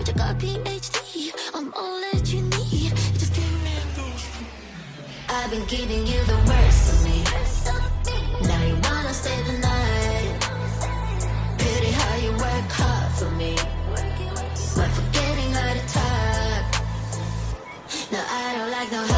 I got PhD, I'm all that you need. Just give me those. I've been giving you the worst of me. Now you wanna stay the night. Pity how you work hard for me, but forgetting how to talk. No, I don't like no